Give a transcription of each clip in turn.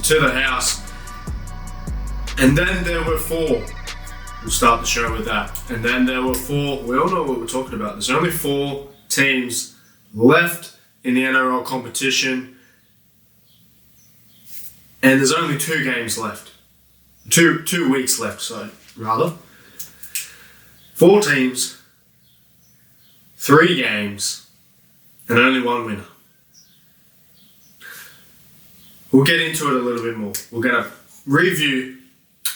to the house. And then there were 4. We'll start the show with that. And then there were 4. We all know what we're talking about. There's only 4 teams left in the NRL competition. And there's only 2 games left. 2 weeks left, rather. 4 teams, 3 games, and only 1 winner. We'll get into it a little bit more. We're going to review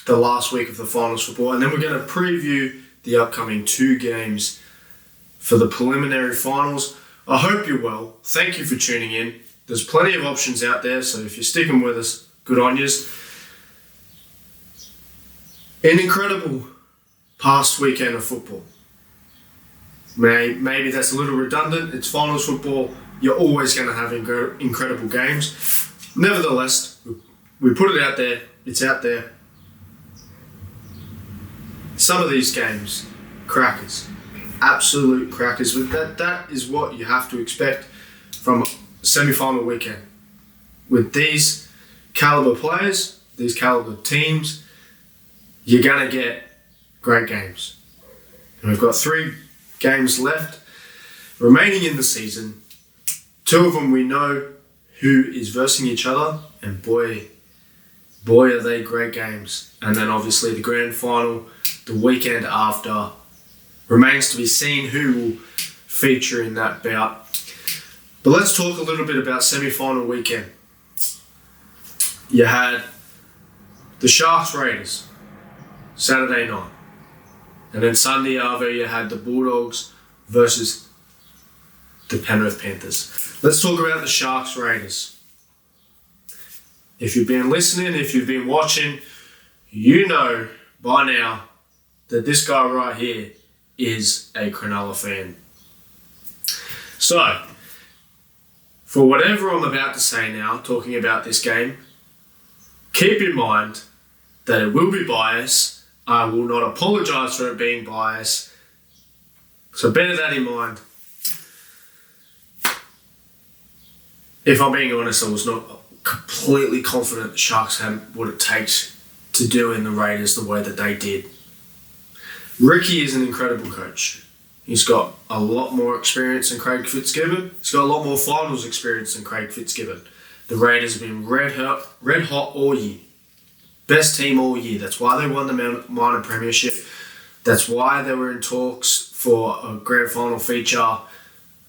the last week of the finals football, and then we're going to preview the upcoming 2 games for the preliminary finals. I hope you're well. Thank you for tuning in. There's plenty of options out there, so if you're sticking with us, good on yous. An incredible past weekend of football. Maybe that's a little redundant. It's finals football. You're always going to have incredible games. Nevertheless, we put it out there. It's out there. Some of these games, crackers. Absolute crackers. That is what you have to expect from a semi-final weekend. With these caliber players, these caliber teams, you're going to get great games. And we've got 3 games left remaining in the season. 2 of them we know who is versing each other, and boy are they great games. And then obviously the grand final, the weekend after, remains to be seen who will feature in that bout. But let's talk a little bit about semi-final weekend. You had the Sharks Raiders Saturday night, and then Sunday Arvo you had the Bulldogs versus the Penrith Panthers. Let's talk about the Sharks Raiders. If you've been listening, if you've been watching, you know by now that this guy right here is a Cronulla fan. So, for whatever I'm about to say now, talking about this game, keep in mind that it will be biased. I will not apologise for it being biased. So bear that in mind. If I'm being honest, I was not completely confident the Sharks had what it takes to do in the Raiders the way that they did. Ricky is an incredible coach. He's got a lot more experience than Craig Fitzgibbon. He's got a lot more finals experience than Craig Fitzgibbon. The Raiders have been red hot all year. Best team all year. That's why they won the minor premiership. That's why they were in talks for a grand final feature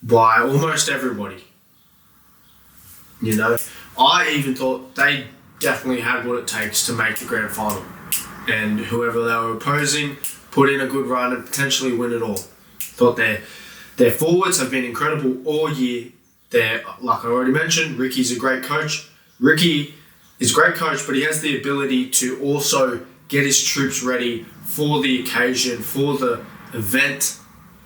by almost everybody. You know, I even thought they definitely had what it takes to make the grand final. And whoever they were opposing put in a good run and potentially win it all. Thought their forwards have been incredible all year. Like I already mentioned, Ricky's a great coach. Ricky is a great coach, but he has the ability to also get his troops ready for the occasion, for the event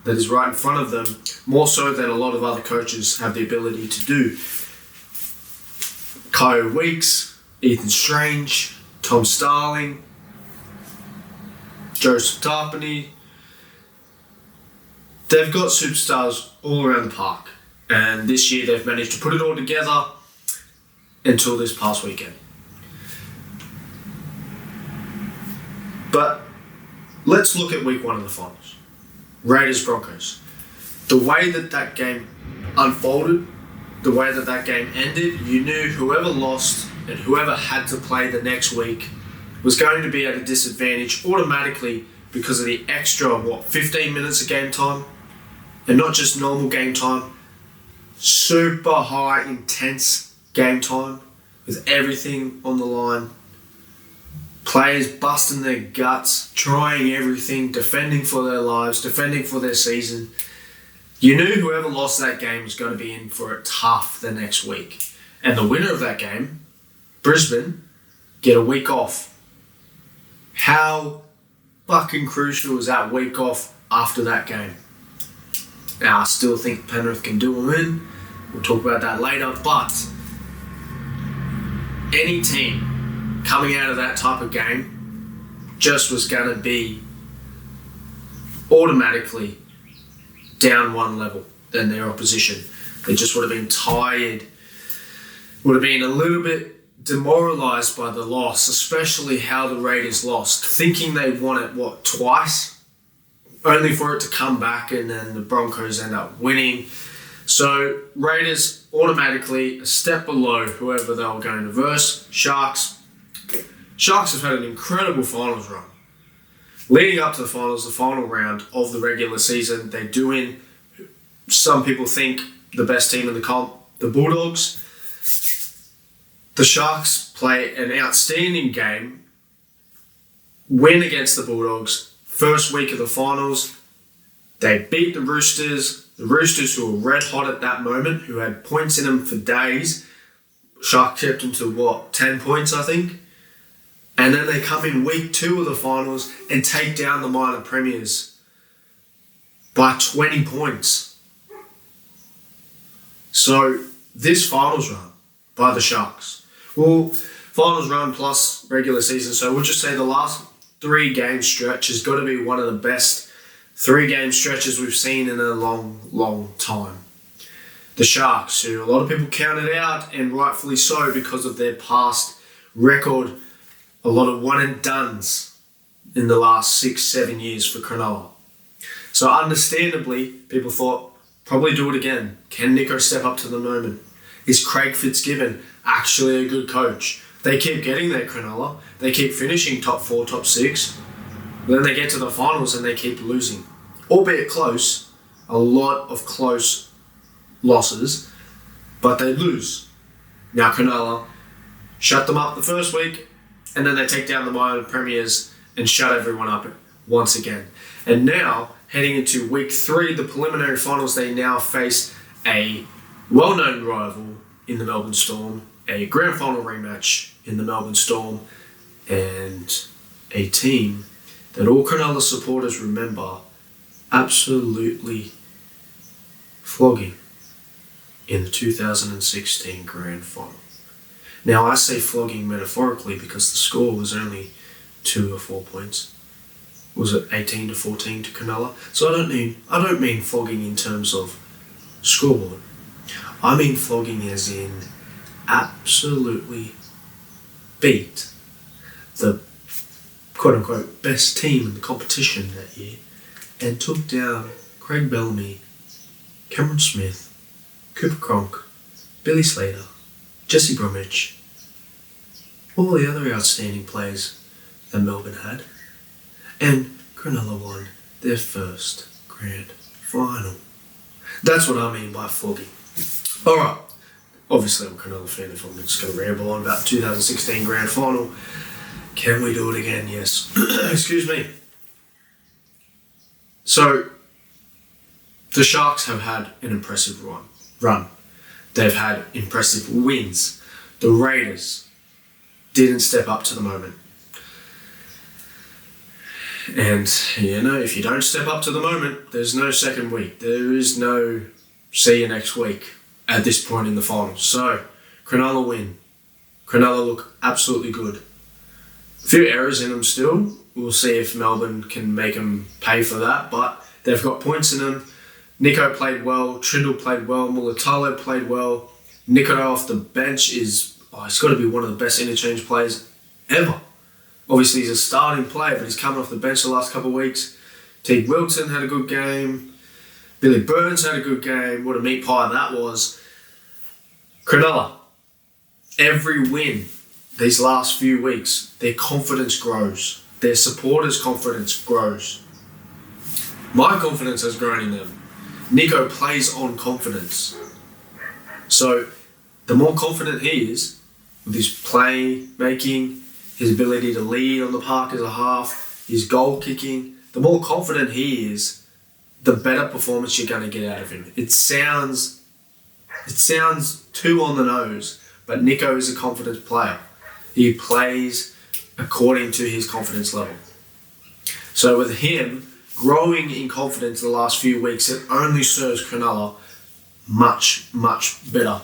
that is right in front of them, more so than a lot of other coaches have the ability to do. Kyle Weeks, Ethan Strange, Tom Starling, Joseph Tarpany. They've got superstars all around the park. And this year they've managed to put it all together until this past weekend. But let's look at week 1 of the finals. Raiders-Broncos. The way that game unfolded, the way that game ended, you knew whoever lost and whoever had to play the next week was going to be at a disadvantage automatically because of the extra, 15 minutes of game time? And not just normal game time, super high, intense game time with everything on the line. Players busting their guts, trying everything, defending for their lives, defending for their season. You knew whoever lost that game was going to be in for it tough the next week. And the winner of that game, Brisbane, get a week off. How fucking crucial is that week off after that game? Now, I still think Penrith can do them in. We'll talk about that later. But any team coming out of that type of game just was going to be automatically down one level than their opposition. They just would have been tired, would have been a little bit demoralised by the loss, especially how the Raiders lost, thinking they won it, twice? Only for it to come back and then the Broncos end up winning. So Raiders automatically a step below whoever they were going to verse. Sharks have had an incredible finals run. Leading up to the finals, the final round of the regular season, they do win. Some people think the best team in the comp, the Bulldogs. The Sharks play an outstanding game, win against the Bulldogs, first week of the finals. They beat the Roosters who were red hot at that moment, who had points in them for days. Sharks kept them to 10 points, I think. And then they come in week 2 of the finals and take down the minor premiers by 20 points. So this finals run by the Sharks, finals run plus regular season, so we'll just say the last 3-game stretch has got to be one of the best 3-game stretches we've seen in a long, long time. The Sharks, who a lot of people counted out, and rightfully so because of their past record, a lot of one-and-dones in the last 6-7 years for Cronulla. So understandably, people thought, probably do it again. Can Nico step up to the moment? Is Craig Fitzgibbon actually a good coach? They keep getting there, Cronulla. They keep finishing top 4, top 6. Then they get to the finals and they keep losing. Albeit close, a lot of close losses, but they lose. Now Cronulla shut them up the first week, and then they take down the minor premiers and shut everyone up once again. And now, heading into week 3, the preliminary finals, they now face a well-known rival in the Melbourne Storm, a grand final rematch in the Melbourne Storm, and a team that all Cronulla supporters remember absolutely flogging in the 2016 grand final. Now I say flogging metaphorically because the score was only 2 or 4 points. Was it 18-14 to Cronulla? So I don't mean flogging in terms of scoreboard. I mean flogging as in absolutely beat the quote-unquote best team in the competition that year and took down Craig Bellamy, Cameron Smith, Cooper Cronk, Billy Slater, Jesse Bromwich, all the other outstanding players that Melbourne had, and Cronulla won their first grand final. That's what I mean by flogging. Alright, obviously I'm a Cronulla fan if I'm just going to ramble on about 2016 grand final. Can we do it again? Yes. Excuse me. So, the Sharks have had an impressive run. They've had impressive wins. The Raiders didn't step up to the moment. And, if you don't step up to the moment, there's no second week. There is no see you next week at this point in the finals. So, Cronulla win. Cronulla look absolutely good. A few errors in them still. We'll see if Melbourne can make them pay for that, but they've got points in them. Nico played well, Trindle played well, Mulatalo played well. Nico off the bench he's got to be one of the best interchange players ever. Obviously, he's a starting player, but he's coming off the bench the last couple of weeks. Teague Wilton had a good game. Billy Burns had a good game. What a meat pie that was. Cronulla, every win these last few weeks, their confidence grows. Their supporters' confidence grows. My confidence has grown in them. Nico plays on confidence. So, the more confident he is with his play making, his ability to lead on the park as a half, his goal kicking, the more confident he is, the better performance you're going to get out of him. It sounds too on the nose, but Nico is a confident player. He plays according to his confidence level. So with him growing in confidence the last few weeks, it only serves Cronulla much, much better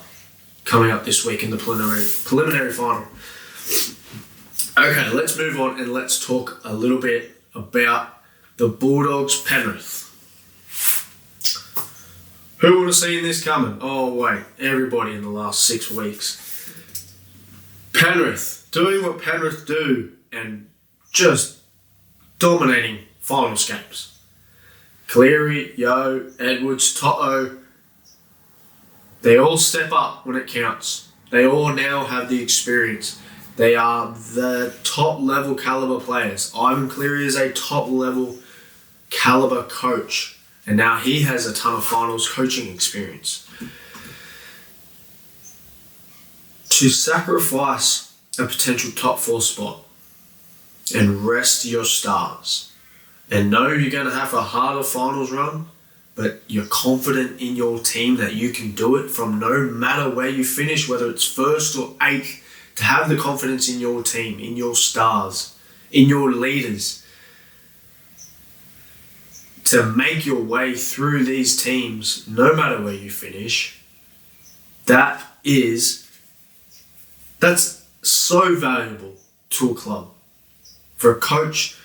coming up this week in the preliminary final. Okay, let's move on and let's talk a little bit about the Bulldogs Penrith. Who would have seen this coming? Oh wait, everybody in the last 6 weeks. Penrith, doing what Penrith do and just dominating finals games. Cleary, Yeo, Edwards, Toto, they all step up when it counts. They all now have the experience. They are the top level caliber players. Ivan Cleary is a top level caliber coach, and now he has a ton of finals coaching experience. To sacrifice a potential top 4 spot and rest your stars and know you're going to have a harder finals run, but you're confident in your team that you can do it from no matter where you finish, whether it's 1st or 8th, to have the confidence in your team, in your stars, in your leaders, to make your way through these teams, no matter where you finish, that's so valuable to a club. For a coach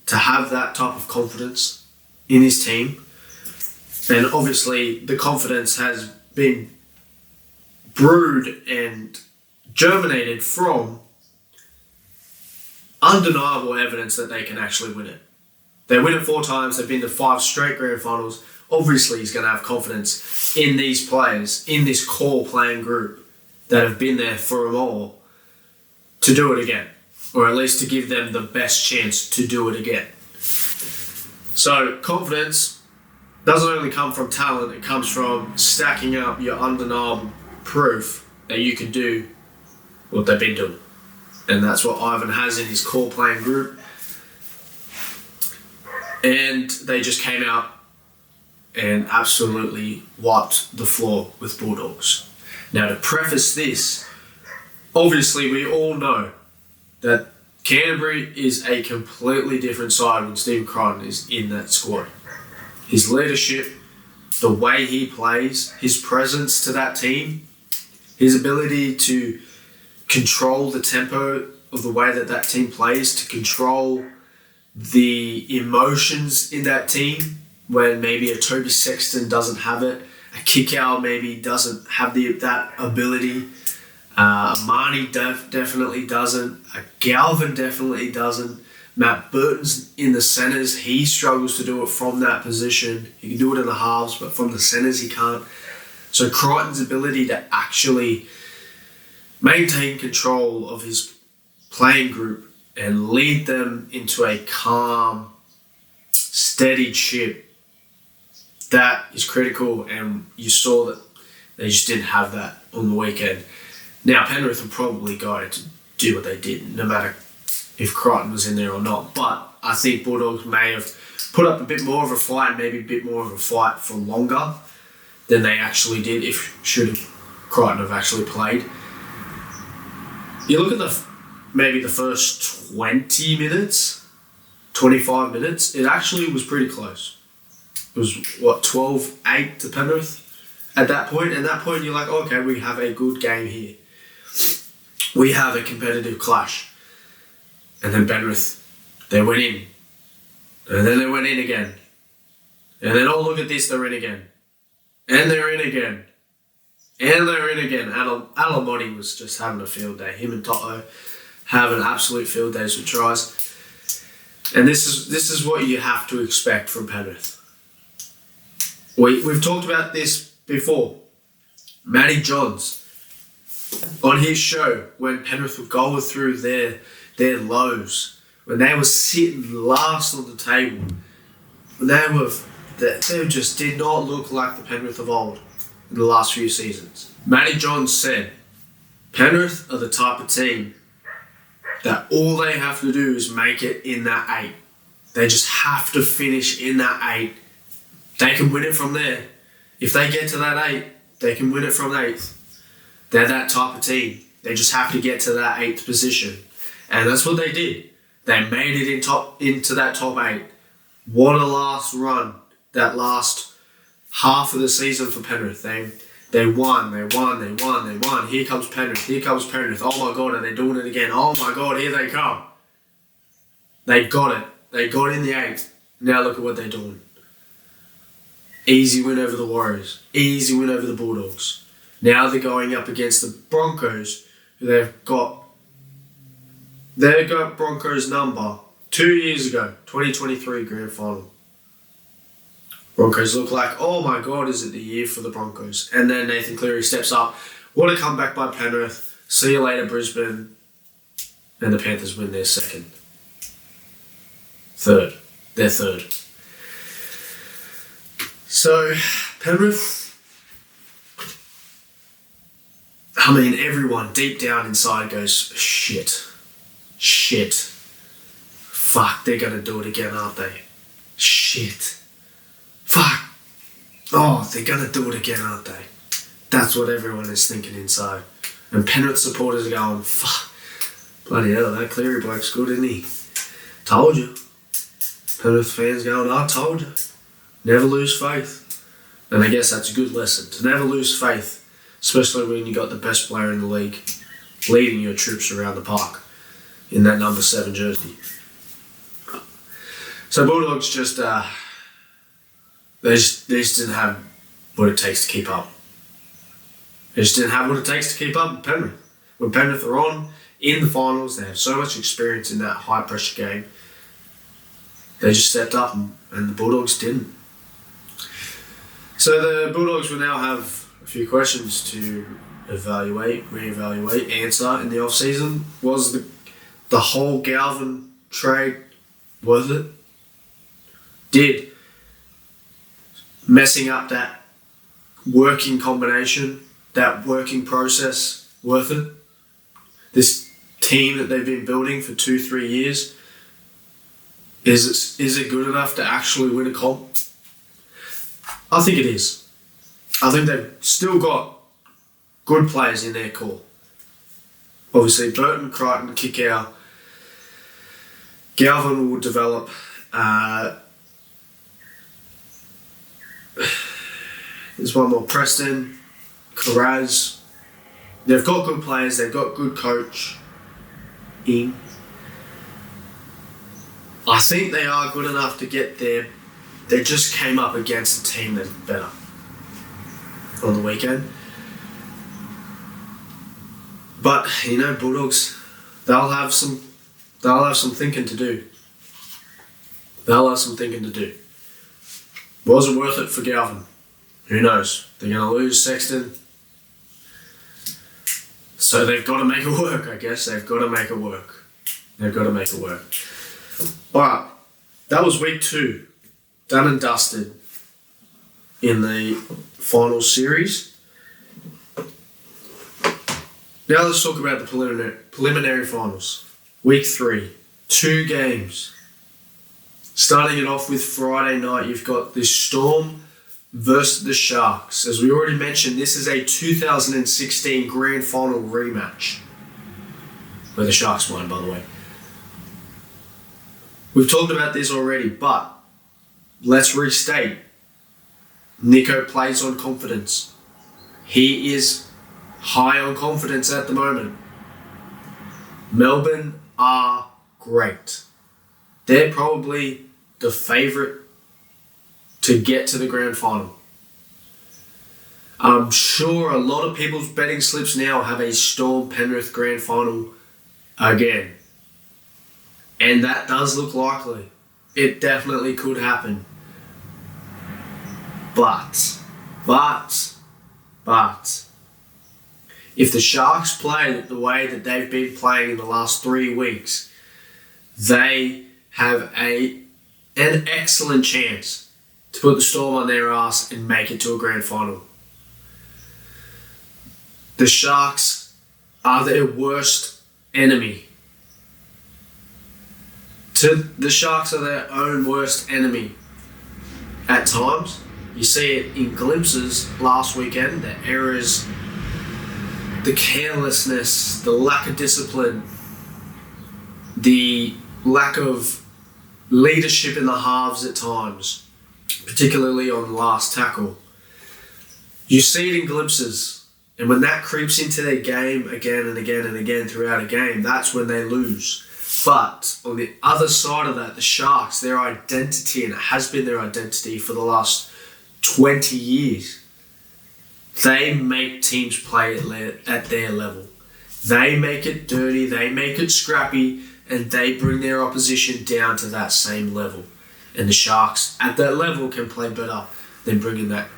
to have that type of confidence in his team, and obviously the confidence has been brewed and germinated from undeniable evidence that they can actually win it. They win it 4 times, they've been to 5 straight grand finals. Obviously he's going to have confidence in these players, in this core playing group that have been there for them all, to do it again, or at least to give them the best chance to do it again. So confidence doesn't only come from talent, it comes from stacking up your undeniable proof that you can do what they've been doing. And that's what Ivan has in his core playing group. And they just came out and absolutely wiped the floor with Bulldogs. Now, to preface this, obviously we all know that Canterbury is a completely different side when Stephen Crichton is in that squad. His leadership, the way he plays, his presence to that team, his ability to control the tempo of the way that that team plays, to control the emotions in that team when maybe a Toby Sexton doesn't have it, a Kickow maybe doesn't have that ability, Marnie definitely doesn't, a Galvin definitely doesn't, Matt Burton's in the centres, he struggles to do it from that position. He can do it in the halves, but from the centres he can't. So Crichton's ability to actually maintain control of his playing group and lead them into a calm, steady ship, that is critical, and you saw that they just didn't have that on the weekend. Now, Penrith will probably go to do what they did, no matter if Crichton was in there or not, but I think Bulldogs may have put up a bit more of a fight, maybe a bit more of a fight for longer than they actually did if should Crichton have actually played. You look at maybe the first 20 minutes, 25 minutes, it actually was pretty close. It was, 12-8 to Penrith at that point. At that point, you're like, okay, we have a good game here. We have a competitive clash. And then Penrith, they went in. And then they went in again. And then, oh, look at this, they're in again. And they're in again. And they're in again. Alamotti was just having a field day. Him and Toto having absolute field days with tries. And this is what you have to expect from Penrith. We've talked about this before. Matty Johns, on his show, when Penrith were going through their lows, when they were sitting last on the table, they just did not look like the Penrith of old in the last few seasons. Matty Johns said, Penrith are the type of team that all they have to do is make it in that 8. They just have to finish in that 8. They can win it from there. If they get to that 8, they can win it from 8th. They're that type of team. They just have to get to that 8th position. And that's what they did. They made it into that top 8. What a last run. That last half of the season for Penrith. They won. Here comes Penrith. Oh my God, are they doing it again? Oh my God, here they come. They got it. They got in the 8th. Now look at what they're doing. Easy win over the Warriors. Easy win over the Bulldogs. Now they're going up against the Broncos, they've got Broncos number 2 years ago, 2023 Grand Final. Broncos look like, oh my God, is it the year for the Broncos? And then Nathan Cleary steps up. What a comeback by Penrith. See you later, Brisbane. And the Panthers win their third. Their third. So, Penrith, I mean, everyone deep down inside goes, shit. Fuck, they're going to do it again, aren't they? Shit. Fuck. Oh, they're going to do it again, aren't they? That's what everyone is thinking inside. And Penrith supporters are going, fuck. Bloody hell, that Cleary bloke's good, isn't he? Told you. Penrith fans going, I told you. Never lose faith. And I guess that's a good lesson. To never lose faith. Especially when you got the best player in the league leading your troops around the park in that number 7 jersey. So Bulldogs just, they just didn't have what it takes to keep up. They just didn't have what it takes to keep up with Penrith. When Penrith are on in the finals, they have so much experience in that high pressure game. They just stepped up and the Bulldogs didn't. So the Bulldogs will now have a few questions to reevaluate, answer in the off-season. Was the whole Galvin trade worth it? Did messing up that working combination, that working process, worth it? This team that they've been building for 2-3 years, is it good enough to actually win a comp? I think it is. I think they've still got good players in their core. Obviously, Burton, Crichton, Kikau. Galvin will develop. There's one more. Preston, Carraz. They've got good players. They've got good coach. I think they are good enough to get there. They just came up against a team that's better on the weekend. But, Bulldogs, they'll have some thinking to do. Was it worth it for Galvin? Who knows? They're going to lose Sexton. So they've got to make it work, I guess. They've got to make it work. Alright, that was week 2. Done and dusted in the final series. Now let's talk about the preliminary finals. Week 3, 2 games. Starting it off with Friday night, you've got the Storm versus the Sharks. As we already mentioned, this is a 2016 Grand Final rematch. Where the Sharks won, by the way. We've talked about this already, but let's restate. Nico plays on confidence. He is high on confidence at the moment. Melbourne are great. They're probably the favourite to get to the Grand Final. I'm sure a lot of people's betting slips now have a Storm Penrith Grand Final again. And that does look likely. It definitely could happen. But, if the Sharks play the way that they've been playing in the last 3 weeks, they have an excellent chance to put the Storm on their ass and make it to a Grand Final. The Sharks are their worst enemy. The Sharks are their own worst enemy at times. You see it in glimpses last weekend, the errors, the carelessness, the lack of discipline, the lack of leadership in the halves at times, particularly on the last tackle. You see it in glimpses, and when that creeps into their game again and again and again throughout a game, that's when they lose. But on the other side of that, the Sharks, their identity, and it has been their identity for the last 20 years, they make teams play at their level. They make it dirty, they make it scrappy, and they bring their opposition down to that same level. And the Sharks at that level can play better than bringing that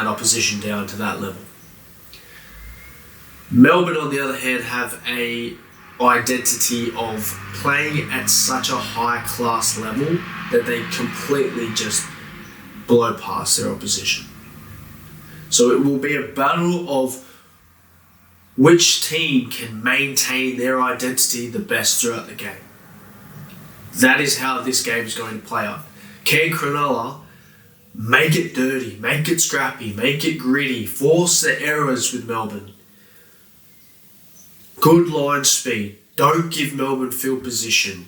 opposition down to that level. Melbourne, on the other hand, have a identity of playing at such a high class level that they completely just blow past their opposition. So it will be a battle of which team can maintain their identity the best throughout the game. That is how this game is going to play out. Can Cronulla make it dirty, make it scrappy, make it gritty, force the errors with Melbourne? Good line speed. Don't give Melbourne field position.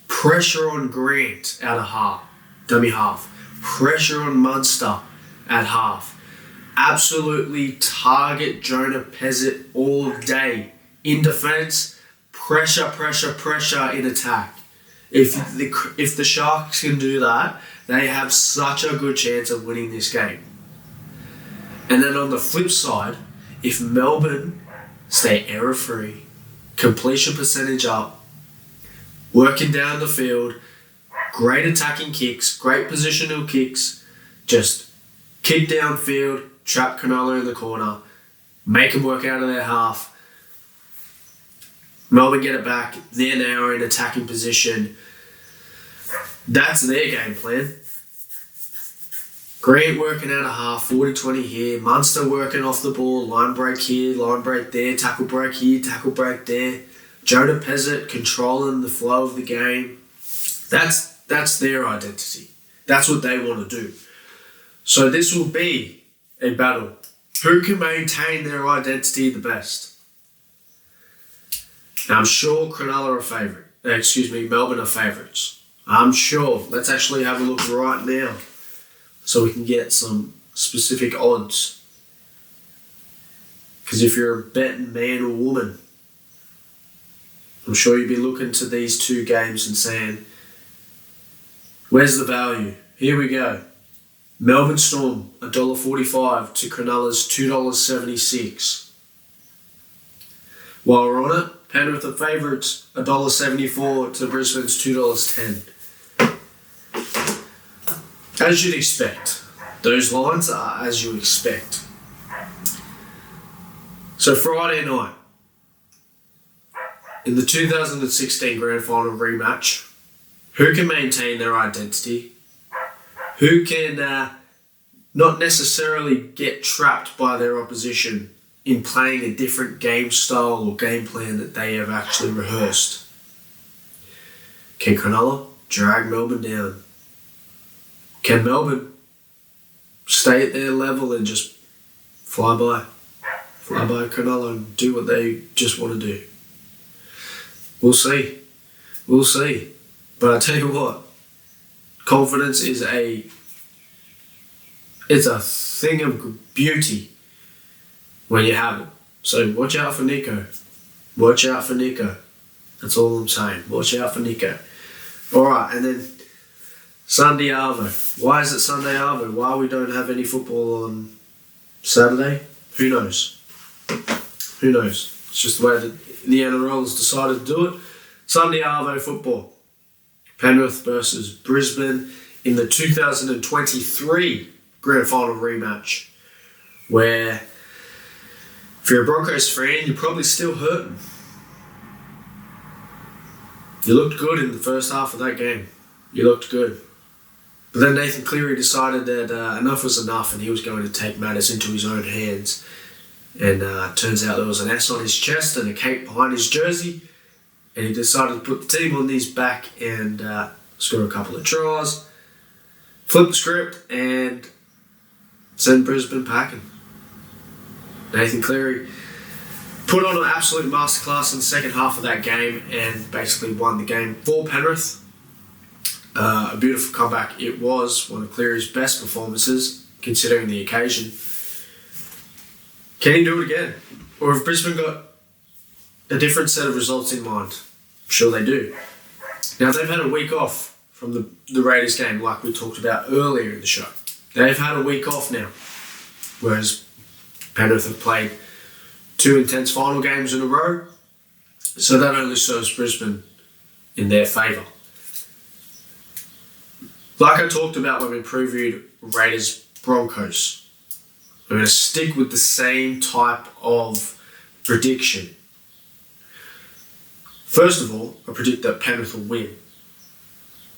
Pressure on Grant out of half, dummy half. Pressure on Munster at half. Absolutely target Jonah Pezzett all day. In defence, pressure in attack. If the Sharks can do that, they have such a good chance of winning this game. And then on the flip side, if Melbourne stay error-free, completion percentage up, working down the field, great attacking kicks, great positional kicks, just kick downfield, trap Cronulla in the corner, make them work out of their half. Melbourne get it back, they're now in attacking position. That's their game plan. Grant working out of half, 40-20 here. Munster working off the ball, line break here, line break there, tackle break here, tackle break there. Jonah Pezzett controlling the flow of the game. That's their identity. That's what they want to do. So this will be a battle. Who can maintain their identity the best? Now, I'm sure Cronulla are Melbourne are favourites. I'm sure. Let's actually have a look right now so we can get some specific odds. Because if you're a betting man or woman, I'm sure you'd be looking to these two games and saying, where's the value? Here we go. Melbourne Storm, $1.45 to Cronulla's $2.76. While we're on it, Penrith are favourites, $1.74 to Brisbane's $2.10. As you'd expect. Those lines are as you expect. So Friday night, in the 2016 Grand Final rematch, who can maintain their identity? Who can not necessarily get trapped by their opposition in playing a different game style or game plan that they have actually rehearsed? Can Cronulla drag Melbourne down? Can Melbourne stay at their level and just fly by Cronulla and do what they just want to do? We'll see. But I tell you what, confidence is a thing of beauty when you have it. So watch out for Nico. That's all I'm saying. Watch out for Nico. Alright, and then Sunday Arvo. Why is it Sunday Arvo? Why we don't have any football on Saturday? Who knows? It's just the way that the NRL has decided to do it. Sunday Arvo football. Penrith versus Brisbane in the 2023 Grand Final rematch, where if you're a Broncos fan, you're probably still hurting. You looked good in the first half of that game. You looked good. But then Nathan Cleary decided that enough was enough and he was going to take matters into his own hands. And turns out there was an S on his chest and a cape behind his jersey. And he decided to put the team on his back and score a couple of tries, flip the script, and send Brisbane packing. Nathan Cleary put on an absolute masterclass in the second half of that game and basically won the game for Penrith. A beautiful comeback it was, one of Cleary's best performances, considering the occasion. Can he do it again? Or have Brisbane got a different set of results in mind? I'm sure they do. Now, they've had a week off from the Raiders game, like we talked about earlier in the show. They've had a week off now, whereas Penrith have played 2 intense final games in a row. So that only serves Brisbane in their favour. Like I talked about when we previewed Raiders Broncos, we're going to stick with the same type of prediction. First of all, I predict that Penrith will win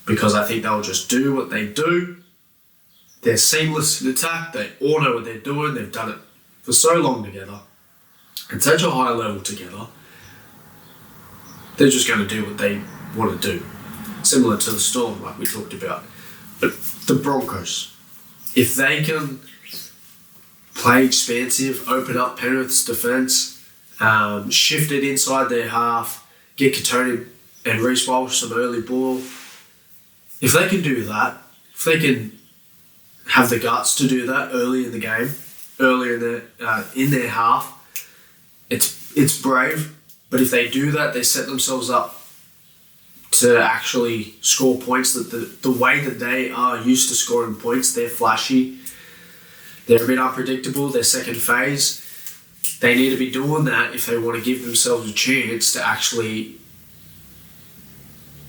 because I think they'll just do what they do. They're seamless in attack. They all know what they're doing. They've done it for so long together at such a high level together. They're just going to do what they want to do. Similar to the Storm, like we talked about. But the Broncos, if they can play expansive, open up Penrith's defence, shift it inside their half, get Katoni and Reece Walsh some early ball. If they can do that, if they can have the guts to do that early in the game, early in their half, it's brave. But if they do that, they set themselves up to actually score points that the way that they are used to scoring points. They're flashy. They're a bit unpredictable. Their second phase. They need to be doing that if they want to give themselves a chance to actually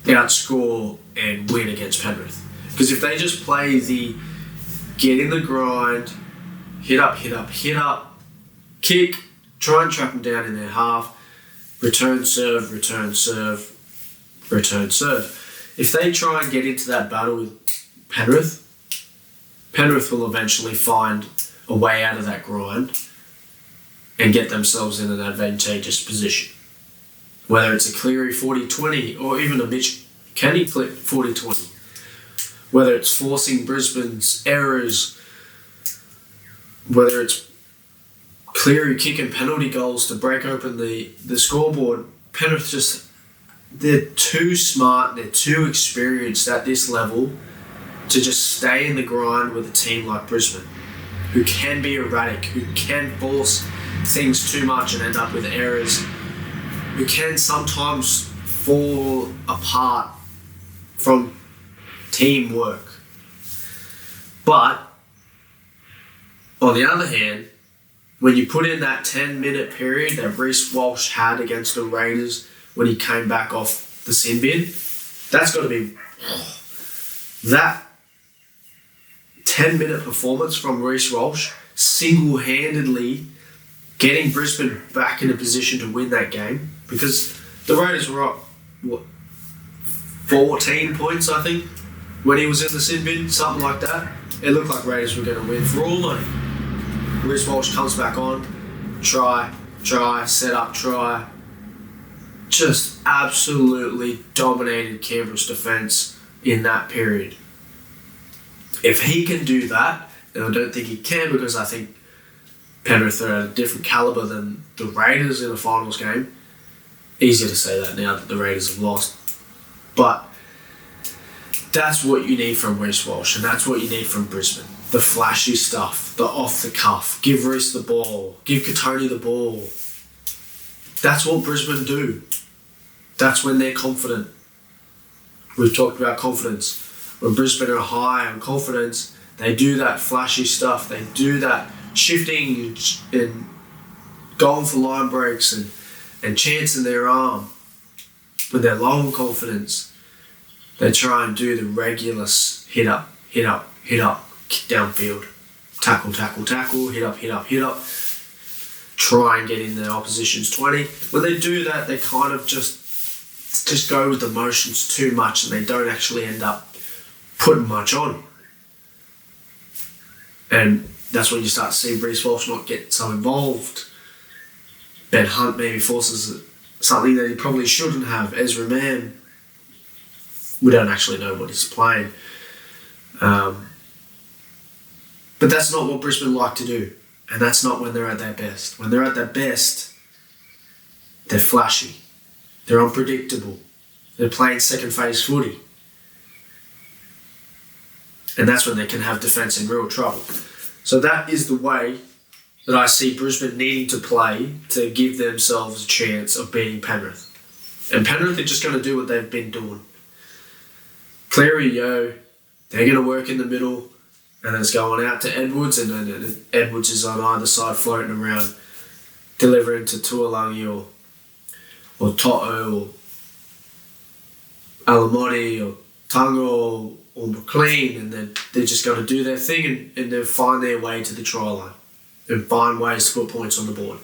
outscore and win against Penrith. Because if they just play the get in the grind, hit up, kick, try and trap them down in their half, return serve. If they try and get into that battle with Penrith will eventually find a way out of that grind and get themselves in an advantageous position. Whether it's a Cleary 40-20 or even a Mitch Kenny 40-20. Whether it's forcing Brisbane's errors, whether it's Cleary kicking penalty goals to break open the scoreboard, Penrith they're too smart, they're too experienced at this level to just stay in the grind with a team like Brisbane, who can be erratic, who can force things too much and end up with errors, who can sometimes fall apart from teamwork. But on the other hand, when you put in that 10-minute period that Reece Walsh had against the Raiders when he came back off the sin bin, that's got to be that 10-minute performance from Reece Walsh single-handedly getting Brisbane back in a position to win that game, because the Raiders were up 14 points, I think, when he was in the sin bin, something like that. It looked like Raiders were going to win for all money. Reece Walsh comes back on, try, set up, try. Just absolutely dominated Canberra's defence in that period. If he can do that, and I don't think he can, because I think Penrith are at a different calibre than the Raiders in a finals game. Easier to say that now that the Raiders have lost. But that's what you need from Reece Walsh, and that's what you need from Brisbane. The flashy stuff, the off the cuff. Give Reece the ball. Give Katoni the ball. That's what Brisbane do. That's when they're confident. We've talked about confidence. When Brisbane are high on confidence, they do that flashy stuff. They do that shifting and going for line breaks and chancing their arm. When they're low on confidence, they try and do the regular hit up, kick downfield, tackle, hit up, try and get in the opposition's 20. When they do that, they kind of just go with the motions too much, and they don't actually end up putting much on. And that's when you start to see Reece Walsh not get so involved. Ben Hunt maybe forces something that he probably shouldn't have. Ezra Mann, we don't actually know what he's playing. But that's not what Brisbane like to do. And that's not when they're at their best. When they're at their best, they're flashy. They're unpredictable. They're playing second phase footy. And that's when they can have defence in real trouble. So that is the way that I see Brisbane needing to play to give themselves a chance of beating Penrith. And Penrith are just going to do what they've been doing. Cleary, they're going to work in the middle, and then it's going out to Edwards, and then Edwards is on either side floating around delivering to Tuolangi or Toto or Alamotti or Tango or McLean, and then they're just going to do their thing and then find their way to the try line and find ways to put points on the board.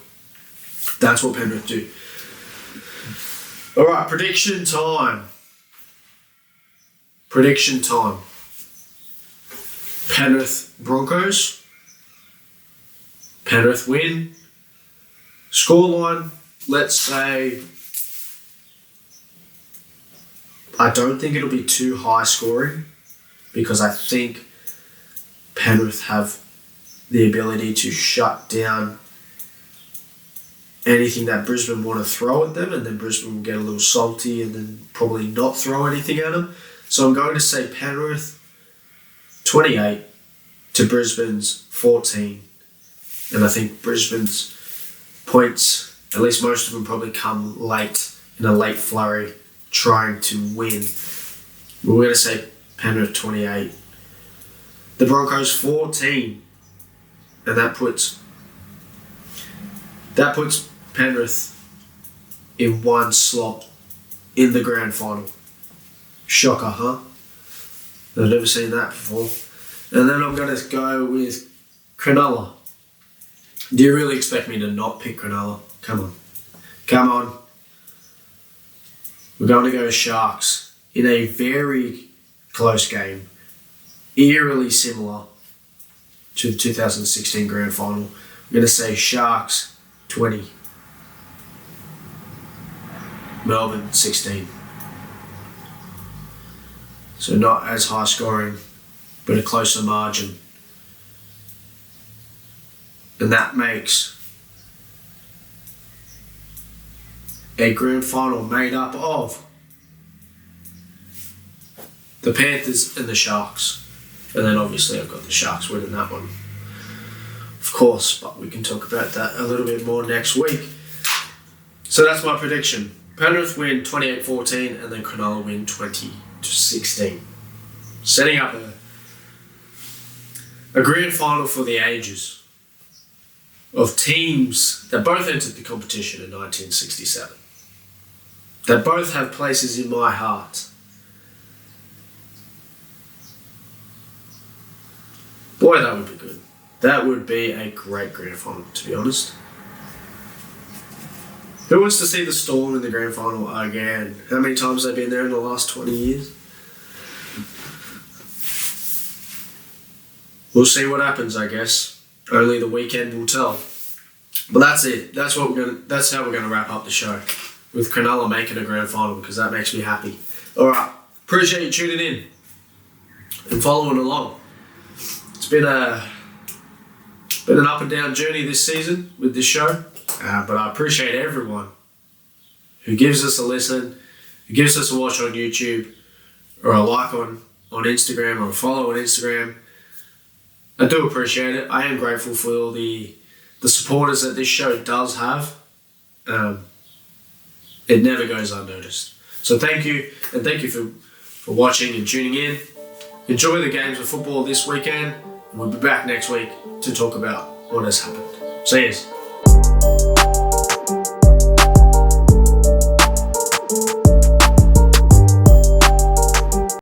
That's what Penrith do. Alright, prediction time. Penrith Broncos. Penrith win. Scoreline, let's say, I don't think it'll be too high scoring because I think Penrith have the ability to shut down anything that Brisbane want to throw at them, and then Brisbane will get a little salty and then probably not throw anything at them. So I'm going to say Penrith 28 to Brisbane's 14. And I think Brisbane's points, at least most of them, probably come late in a late flurry trying to win. We're going to say Penrith 28. The Broncos 14. And that puts Penrith in one slot in the grand final. Shocker, huh? I've never seen that before. And then I'm going to go with Cronulla. Do you really expect me to not pick Cronulla? Come on. We're going to go Sharks in a very close game. Eerily similar to the 2016 grand final. I'm going to say Sharks 20. Melbourne 16. So not as high scoring, but a closer margin. And that makes a grand final made up of the Panthers and the Sharks. And then obviously I've got the Sharks winning that one. Of course, but we can talk about that a little bit more next week. So that's my prediction. Penrith win 28-14 and then Cronulla win 20-16. Setting up a grand final for the ages of teams that both entered the competition in 1967. That both have places in my heart. Boy, that would be good. That would be a great grand final, to be honest. Who wants to see the Storm in the grand final again? How many times have they been there in the last 20 years? We'll see what happens, I guess. Only the weekend will tell. But that's it. That's how we're gonna wrap up the show, with Cronulla making a grand final, because that makes me happy. Alright. Appreciate you tuning in and following along. It's been an up and down journey this season with this show. But I appreciate everyone who gives us a listen, who gives us a watch on YouTube, or a like on Instagram, or a follow on Instagram. I do appreciate it. I am grateful for all the supporters that this show does have. It never goes unnoticed. So thank you, and thank you for watching and tuning in. Enjoy the games of football this weekend, and we'll be back next week to talk about what has happened. See you.